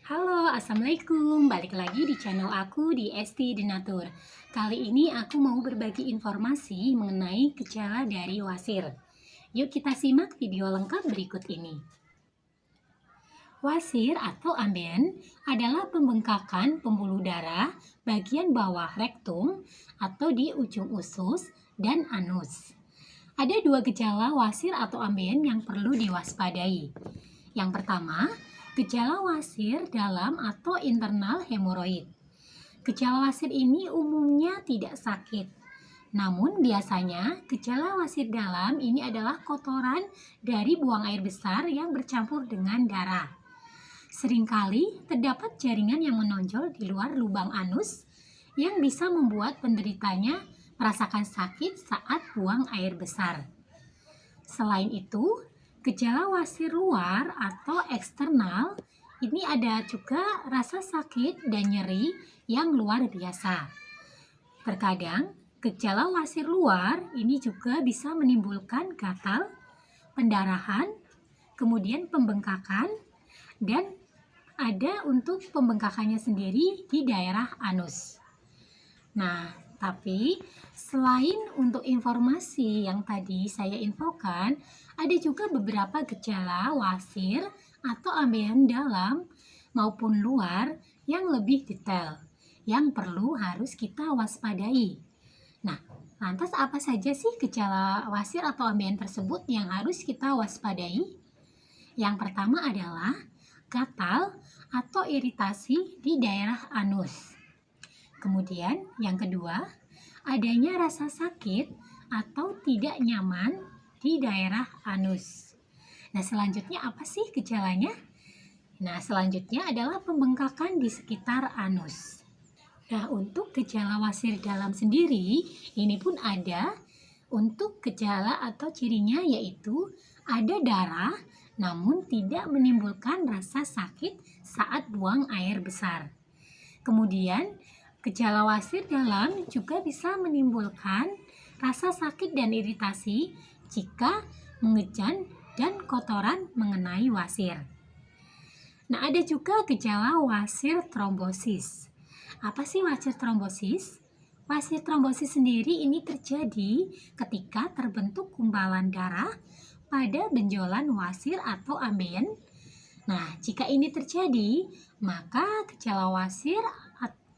Halo, Assalamualaikum. Balik lagi di channel aku di Esti Denatur. Kali ini aku mau berbagi informasi mengenai gejala dari wasir. Yuk kita simak video lengkap berikut ini. Wasir atau ambeien adalah pembengkakan pembuluh darah bagian bawah rektum atau di ujung usus dan anus. Ada dua gejala wasir atau ambeien yang perlu diwaspadai. Yang pertama, gejala wasir dalam atau internal hemoroid. Gejala wasir ini umumnya tidak sakit. Namun biasanya gejala wasir dalam ini adalah kotoran dari buang air besar yang bercampur dengan darah. Seringkali terdapat jaringan yang menonjol di luar lubang anus yang bisa membuat penderitanya merasakan sakit saat buang air besar. Selain itu, gejala wasir luar atau eksternal ini ada juga rasa sakit dan nyeri yang luar biasa. Terkadang, gejala wasir luar ini juga bisa menimbulkan gatal, pendarahan, kemudian pembengkakan, dan ada untuk pembengkakannya sendiri di daerah anus. Nah, tapi selain untuk informasi yang tadi saya infokan, ada juga beberapa gejala wasir atau ambeien dalam maupun luar yang lebih detail yang perlu harus kita waspadai. Nah, lantas apa saja sih gejala wasir atau ambeien tersebut yang harus kita waspadai? Yang pertama adalah gatal atau iritasi di daerah anus. Kemudian yang kedua, adanya rasa sakit atau tidak nyaman di daerah anus. Nah, selanjutnya apa sih gejalanya? Nah, selanjutnya adalah pembengkakan di sekitar anus. Nah, untuk gejala wasir dalam sendiri, ini pun ada untuk gejala atau cirinya yaitu ada darah namun tidak menimbulkan rasa sakit saat buang air besar. Kemudian, gejala wasir dalam juga bisa menimbulkan rasa sakit dan iritasi jika mengejan dan kotoran mengenai wasir. Nah, ada juga gejala wasir trombosis. Apa sih wasir trombosis? Wasir trombosis sendiri ini terjadi ketika terbentuk gumpalan darah pada benjolan wasir atau ambeien. Nah, jika ini terjadi, maka gejala wasir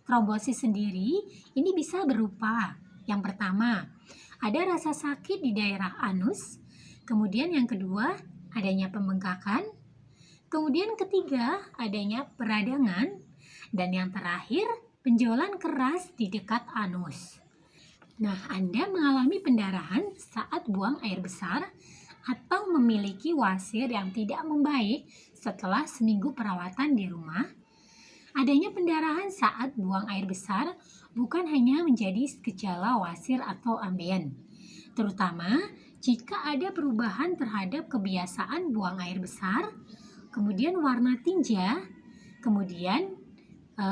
trombosis sendiri ini bisa berupa yang pertama, ada rasa sakit di daerah anus. Kemudian yang kedua, adanya pembengkakan. Kemudian ketiga, adanya peradangan. Dan yang terakhir, benjolan keras di dekat anus. Nah, Anda mengalami pendarahan saat buang air besar atau memiliki wasir yang tidak membaik setelah seminggu perawatan di rumah. Adanya pendarahan saat buang air besar bukan hanya menjadi gejala wasir atau ambeien, terutama jika ada perubahan terhadap kebiasaan buang air besar, kemudian warna tinja, kemudian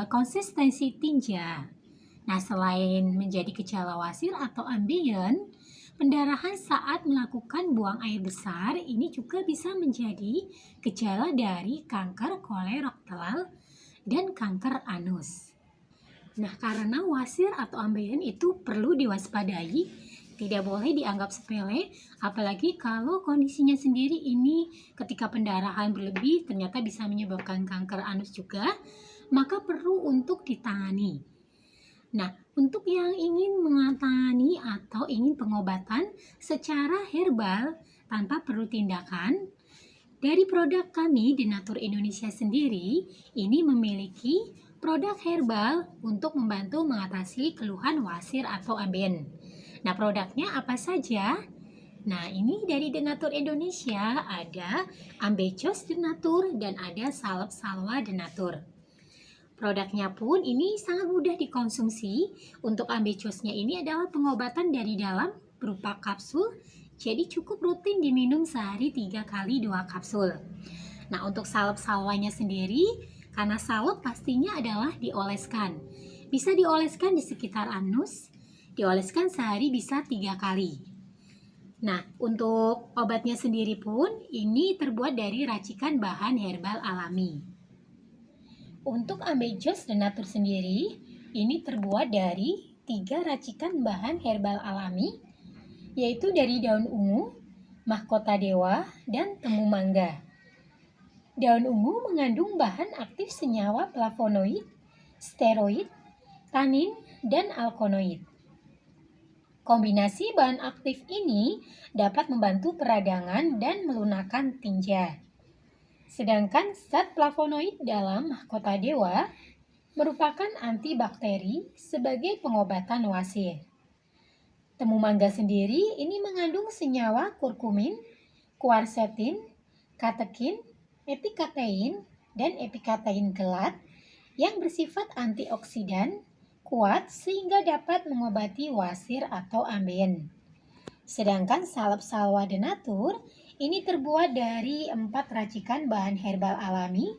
konsistensi tinja. Nah, selain menjadi gejala wasir atau ambeien, pendarahan saat melakukan buang air besar ini juga bisa menjadi gejala dari kanker kolorektal dan kanker anus. Nah, karena wasir atau ambeien itu perlu diwaspadai, tidak boleh dianggap sepele, apalagi kalau kondisinya sendiri ini ketika pendarahan berlebih ternyata bisa menyebabkan kanker anus juga, maka perlu untuk ditangani. Nah, untuk yang ingin mengatasi atau ingin pengobatan secara herbal tanpa perlu tindakan, dari produk kami Denatur Indonesia sendiri, ini memiliki produk herbal untuk membantu mengatasi keluhan wasir atau ambeien. Nah, produknya apa saja? Nah, ini dari Denatur Indonesia ada Ambecos Denatur dan ada Salep Salwa Denatur. Produknya pun ini sangat mudah dikonsumsi. Untuk ambecosnya ini adalah pengobatan dari dalam berupa kapsul, jadi cukup rutin diminum sehari 3 kali 2 kapsul. Nah, untuk salep salwanya sendiri, karena salep pastinya adalah dioleskan. Bisa dioleskan di sekitar anus, dioleskan sehari bisa 3 kali. Nah, untuk obatnya sendiri pun ini terbuat dari racikan bahan herbal alami. Untuk ambejos denatur sendiri, ini terbuat dari 3 racikan bahan herbal alami, yaitu dari daun ungu, mahkota dewa, dan temu mangga. Daun ungu mengandung bahan aktif senyawa flavonoid, steroid, tanin, dan alkaloid. Kombinasi bahan aktif ini dapat membantu peradangan dan melunakkan tinja. Sedangkan zat flavonoid dalam mahkota dewa merupakan antibakteri sebagai pengobatan wasir. Temu mangga sendiri ini mengandung senyawa kurkumin, quercetin, katekin, epikatein, dan epikatein gelat yang bersifat antioksidan kuat sehingga dapat mengobati wasir atau ambeien. Sedangkan salep salwa denatur ini terbuat dari 4 racikan bahan herbal alami,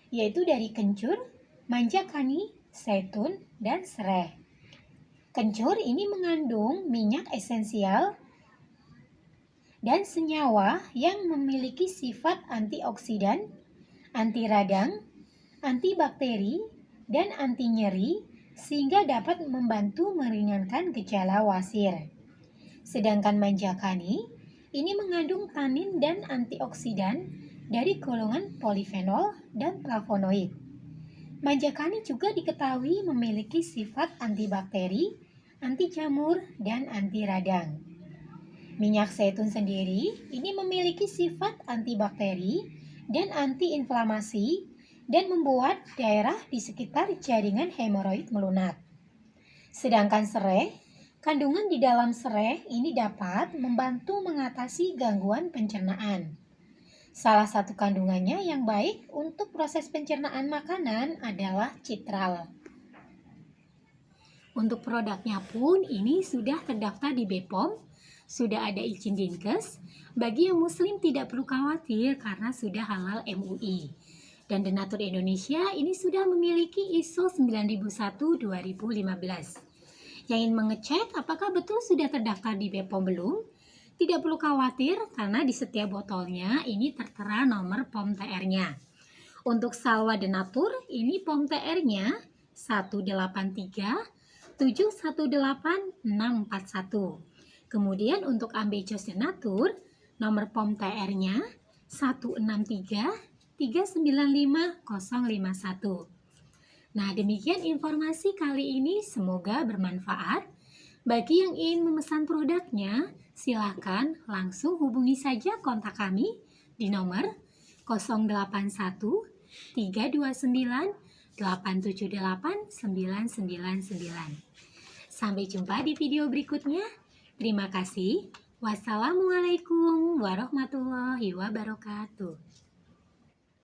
yaitu dari kencur, manjakani, zaitun, dan sereh. Kencur ini mengandung minyak esensial dan senyawa yang memiliki sifat antioksidan, anti radang, antibakteri, dan anti nyeri sehingga dapat membantu meringankan gejala wasir. Sedangkan manjakani ini mengandung tanin dan antioksidan dari golongan polifenol dan flavonoid. Manjakani juga diketahui memiliki sifat antibakteri, anti jamur, dan anti radang. Minyak zaitun sendiri ini memiliki sifat antibakteri dan antiinflamasi dan membuat daerah di sekitar jaringan hemoroid melunak. Sedangkan sereh, kandungan di dalam sereh ini dapat membantu mengatasi gangguan pencernaan. Salah satu kandungannya yang baik untuk proses pencernaan makanan adalah citral. Untuk produknya pun ini sudah terdaftar di BPOM, sudah ada izin Dinkes. Bagi yang muslim tidak perlu khawatir karena sudah halal MUI. Dan Denatur Indonesia ini sudah memiliki ISO 9001-2015. Yang ingin mengecek apakah betul sudah terdaftar di BPOM belum? Tidak perlu khawatir karena di setiap botolnya ini tertera nomor POM TR-nya. Untuk salwa denatur ini POM TR-nya 183718641. Kemudian untuk ambejos denatur nomor POM TR-nya 1633955051. Nah, demikian informasi kali ini, semoga bermanfaat. Bagi yang ingin memesan produknya, silakan langsung hubungi saja kontak kami di nomor 081 329 878 999. Sampai jumpa di video berikutnya. Terima kasih. Wassalamualaikum warahmatullahi wabarakatuh.